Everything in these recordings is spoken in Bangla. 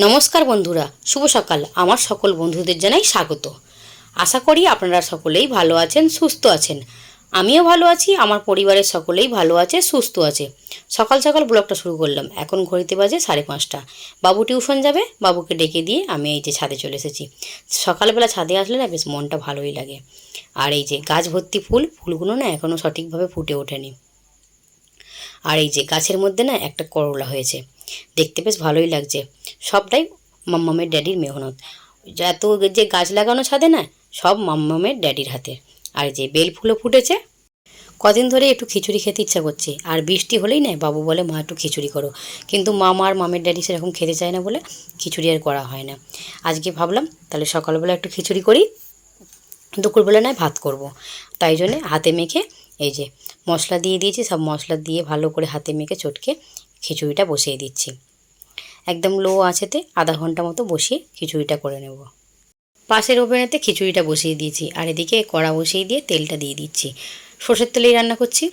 নমস্কার বন্ধুরা, শুভ সকাল। আমার সকল বন্ধুদের জানাই স্বাগত। আশা করি আপনারা সকলেই ভালো আছেন, সুস্থ আছেন। আমিও ভালো আছি, আমার পরিবারের সকলেই ভালো আছে, সুস্থ আছে। সকাল সকাল ব্লগটা শুরু করলাম। এখন ঘড়িতে বাজে 5:30। বাবু টিউশন যাবে, বাবুকে ডেকে দিয়ে আমি এই যে ছাদে চলে এসেছি। সকালবেলা ছাদে আসলে না বেশ মনটা ভালোই লাগে। আর এই যে গাছ ভর্তি ফুলগুলো না এখনও সঠিকভাবে ফুটে ওঠেনি। আর এই যে গাছের মধ্যে না একটা করলা হয়েছে, দেখতে বেশ ভালোই লাগছে। সবটাই মাম্মামের ড্যাডির মেহনত। এত যে গাছ লাগানো ছাদে না, সব মাম্মামের ড্যাডির হাতে। আর যে বেল ফুলও ফুটেছে। কদিন ধরে একটু খিচুড়ি খেতে ইচ্ছা করছে, আর বৃষ্টি হলেই না বাবু বলে মা একটু খিচুড়ি করো, কিন্তু মামা আর মামের ড্যাডি সেরকম খেতে চায় না বলে খিচুড়ি আর করা হয় না। আজকে ভাবলাম তাহলে সকালবেলা একটু খিচুড়ি করি, দুপুরবেলা নয় ভাত করব। তাই জন্যে হাতে মেখে এই যে মশলা দিয়ে দিয়েছি, সব মশলা দিয়ে ভালো করে হাতে মেখে চটকে খিচুড়িটা বসিয়ে দিচ্ছি। একদম লো আঁচেতে আধা ঘন্টা মতো বসিয়ে খিচুড়িটা করে নেব। পাশের ওভেনেতে খিচুড়িটা বসিয়ে দিয়েছি, আর এদিকে কড়া বসিয়ে দিয়ে তেলটা দিয়ে দিচ্ছি। সর্ষের তেলেই রান্না করছি।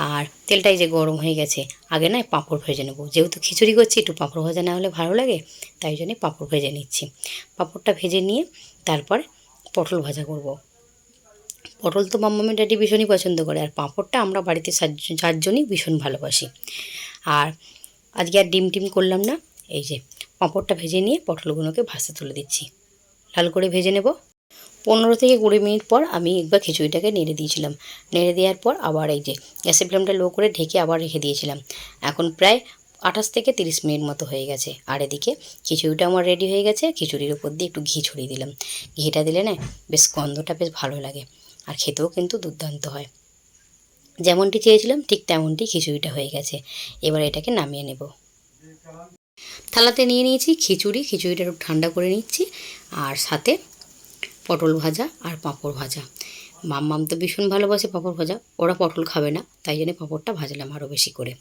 আর তেলটাই যে গরম হয়ে গেছে, আগে নয় পাঁপড় ভেজে নেবো। যেহেতু খিচুড়ি করছি, একটু পাঁপড় ভাজা না হলে ভালো লাগে, তাই জন্যে পাঁপড় ভেজে নিচ্ছি। পাঁপড়টা ভেজে নিয়ে তারপর পটল ভাজা করব। পটল তো মাম্মামের ড্যাডি ভীষণই পছন্দ করে, আর পাঁপড়টা আমরা বাড়িতে চারজনই ভীষণ ভালোবাসি। আর আজকে আর ডিম করলাম না। এই যে পাঁপড়টা ভেজে নিয়ে পটলগুলোকে ভাজতে তুলে দিচ্ছি, লাল করে ভেজে নেব। 15 থেকে 20 মিনিট পর আমি একবার খিচুড়িটাকে নেড়ে দিয়েছিলাম। নেড়ে দেওয়ার পর আবার এই যে গ্যাসের ফ্লেমটা লো করে ঢেকে আবার রেখে দিয়েছিলাম। এখন প্রায় 28 থেকে 30 মিনিট মতো হয়ে গেছে। আর এদিকে খিচুড়িটা আমার রেডি হয়ে গেছে। খিচুড়ির উপর দিয়ে একটু ঘি ছড়িয়ে দিলাম। ঘিটা দিলে না বেশ গন্ধটা বেশ ভালো লাগে, আর খেতেও কিন্তু দুর্দান্ত হয়। যেমনটি চেয়েছিলাম ঠিক তেমনটি খিচুড়িটা হয়ে গেছে। এবার এটাকে নামিয়ে নেব। থালাতে নিয়ে নিয়েছি খিচুড়িটা একটু ঠান্ডা করে নিচ্ছি, আর সাথে পটল ভাজা আর পাঁপড় ভাজা। মাম্মাম তো ভীষণ ভালোবাসে পাঁপড় ভাজা, ওরা পটল খাবে না, তাই জন্য পাঁপড়টা ভাজলাম আরও বেশি করে।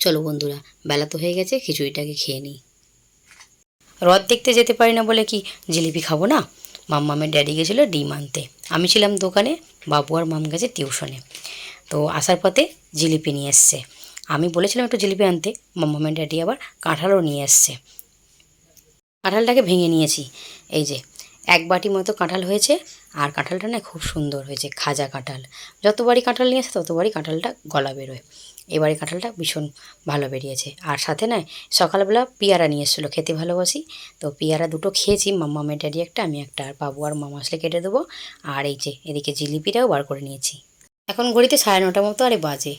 চলো বন্ধুরা, বেলা তো হয়ে গেছে, খিচুড়িটাকে খেয়ে নিই। রথ দেখতে যেতে পারি না বলে কি জিলিপি খাবো না? মাম্মামের ড্যাডি গেছিলো ডিম আনতে, আমি ছিলাম দোকানে, বাবু আর মাম গেছে টিউশনে। তো আসার পথে জিলিপি নিয়ে এসছে। আমি বলেছিলাম একটু জিলিপি আনতে, মাম্মামের ড্যাডি আবার কাঁঠালও নিয়ে এসছে। কাঁঠালটাকে ভেঙে নিয়েছি। এই যে 1 বাটি মতো কাঁঠাল হয়েছে, আর কাঁঠালটা না খুব সুন্দর হয়েছে, খাজা কাঁঠাল। যতবারই কাঁঠাল নিয়ে আসে ততবারই কাঁঠালটা গলা বেরোয়। এবারে কাঁঠালটা ভীষণ ভালো বেরিয়েছে। আর সাথে নয় সকালবেলা পেয়ারা নিয়ে এসেছিলো, খেতে ভালোবাসি, তো পেয়ারা দুটো খেয়েছি। মাম্মামের ড্যাডি একটা, আমি একটা, আর বাবু আর মামা আসলে কেটে দেবো। আর এই যে এদিকে জিলিপিটাও বার করে নিয়েছি। এখন ঘড়িতে 9:30 মতো আরে বাজে।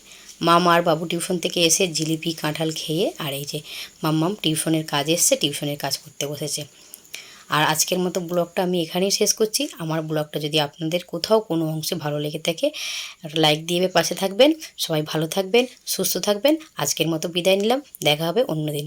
মামা আর বাবু টিউশন থেকে এসে জিলিপি কাঁঠাল খেয়ে, আর এই যে মাম্মাম টিউশনের কাজ এসছে, টিউশনের কাজ করতে বসেছে। আর আজকের মতো ব্লগটা আমি এখানেই শেষ করছি। আমার ব্লগটা যদি আপনাদের কোথাও কোনো অংশে ভালো লেগে থাকে, একটা লাইক দিয়ে পাশে থাকবেন। সবাই ভালো থাকবেন, সুস্থ থাকবেন। আজকের মতো বিদায় নিলাম, দেখা হবে অন্য দিন।